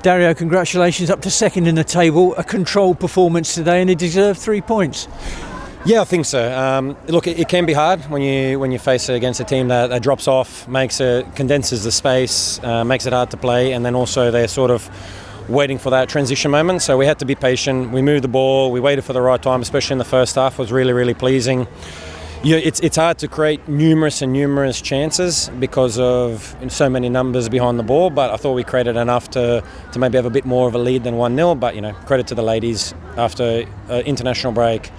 Dario, congratulations, up to second in the table. A controlled performance today and a deserved 3 points. Yeah, I think so. Look, it can be hard when you face it against a team that drops off, condenses the space, makes it hard to play, and then also they're sort of waiting for that transition moment. So we had to be patient. We moved the ball. We waited for the right time, especially in the first half. It was really, really pleasing. Yeah, it's hard to create numerous chances because of so many numbers behind the ball, but I thought we created enough to maybe have a bit more of a lead than 1-0. But credit to the ladies after international break,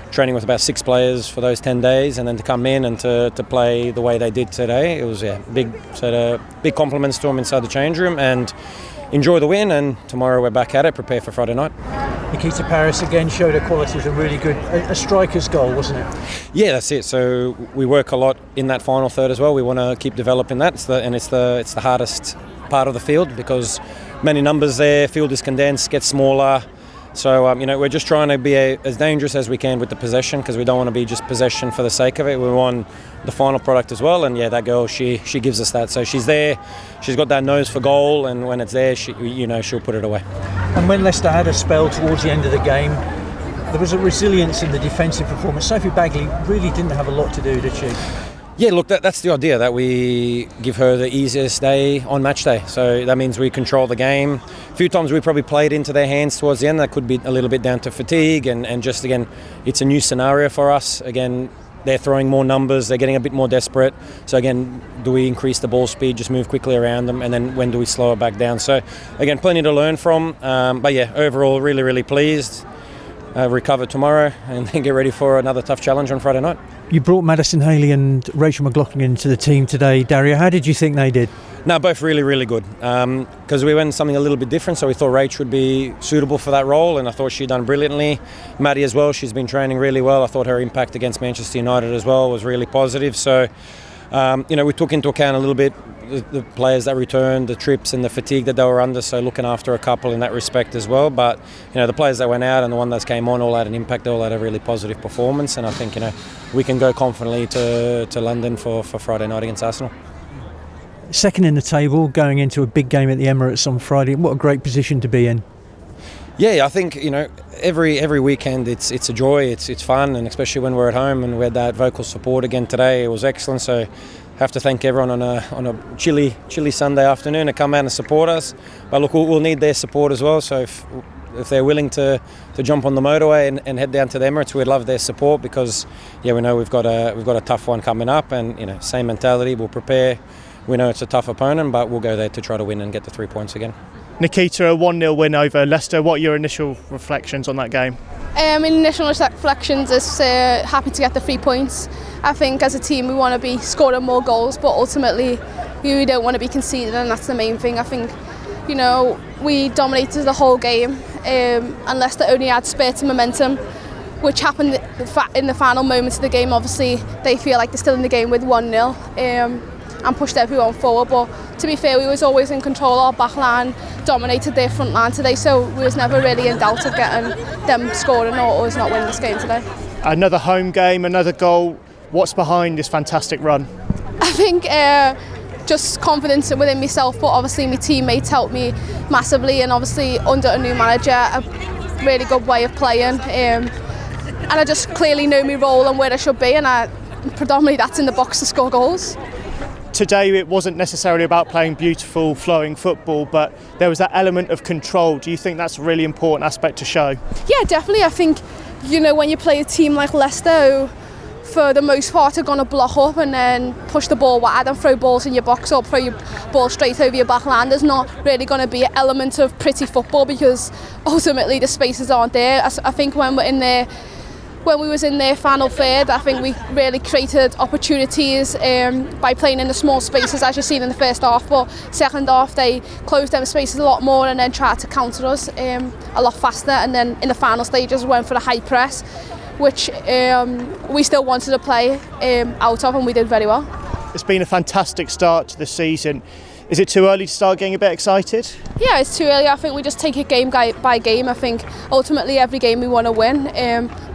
training with about 6 players for those 10 days, and then to come in and to play the way they did today, it was big compliments to them inside the change room, and enjoy the win. And tomorrow we're back at it, prepare for Friday night. Nikita Parris again showed her qualities, a really good a striker's goal, wasn't it? Yeah, that's it. So we work a lot in that final third as well. We want to keep developing that. It's the hardest part of the field because many numbers there, field is condensed, gets smaller. So we're just trying to be as dangerous as we can with the possession, because we don't want to be just possession for the sake of it. We want the final product as well, and that girl, she gives us that. So she's there, she's got that nose for goal, and when it's there, she'll put it away. And when Leicester had a spell towards the end of the game, there was a resilience in the defensive performance. Sophie Bagley really didn't have a lot to do, did she? Yeah, look, that's the idea, that we give her the easiest day on match day. So that means we control the game. A few times we probably played into their hands towards the end. That could be a little bit down to fatigue and just, again, it's a new scenario for us. Again, they're throwing more numbers, they're getting a bit more desperate. So again, do we increase the ball speed, just move quickly around them, and then when do we slow it back down? So again, plenty to learn from. But yeah, overall, really, really pleased. Recover tomorrow and then get ready for another tough challenge on Friday night. You brought Madison Haley and Rachel McLaughlin into the team today. Dario, how did you think they did? No, both really, really good. Because we went something a little bit different, so we thought Rach would be suitable for that role, and I thought she'd done brilliantly. Maddie as well, she's been training really well. I thought her impact against Manchester United as well was really positive. So, we took into account a little bit the players that returned, the trips and the fatigue that they were under, so looking after a couple in that respect as well. But the players that went out and the one that came on all had an impact. They all had a really positive performance, and I think we can go confidently to London for Friday night against Arsenal. Second in the table, going into a big game at the Emirates on Friday. What a great position to be in. Yeah, I think every weekend it's a joy, it's fun, and especially when we're at home, and we had that vocal support again today. It was excellent. So have to thank everyone on a chilly Sunday afternoon to come out and support us. But look, we'll need their support as well. So if they're willing to jump on the motorway and head down to the Emirates, we'd love their support, because we know we've got a tough one coming up, and same mentality. We'll prepare. We know it's a tough opponent, but we'll go there to try to win and get the 3 points again. Nikita, a 1-0 win over Leicester. What are your initial reflections on that game? Initial reflections is happy to get the 3 points. I think as a team we want to be scoring more goals, but ultimately we don't want to be conceding, and that's the main thing. I think we dominated the whole game, and Leicester only had spurts of momentum, which happened in the final moments of the game. Obviously they feel like they're still in the game with 1-0 and pushed everyone forward, but to be fair, we was always in control. Our back line dominated their front line today, so we was never really in doubt of getting them scoring or us not winning this game today. Another home game, another goal. What's behind this fantastic run? I think just confidence within myself, but obviously my teammates helped me massively, and obviously under a new manager, a really good way of playing, and I just clearly know my role and where I should be, and predominantly that's in the box to score goals. Today it wasn't necessarily about playing beautiful, flowing football, but there was that element of control. Do you think that's a really important aspect to show? Yeah, definitely. I think, when you play a team like Leicester, who for the most part are going to block up and then push the ball wide and throw balls in your box or throw your ball straight over your back line, there's not really going to be an element of pretty football, because ultimately the spaces aren't there. I think when we was in their final third, I think we really created opportunities by playing in the small spaces, as you've seen in the first half. But second half, they closed them spaces a lot more and then tried to counter us a lot faster. And then in the final stages, we went for the high press, which we still wanted to play out of, and we did very well. It's been a fantastic start to the season. Is it too early to start getting a bit excited? Yeah, it's too early. I think we just take it game by game. I think ultimately every game we want to win,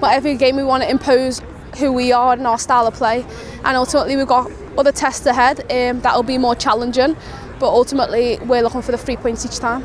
but every game we want to impose who we are and our style of play. And ultimately we've got other tests ahead that'll be more challenging, but ultimately we're looking for the 3 points each time.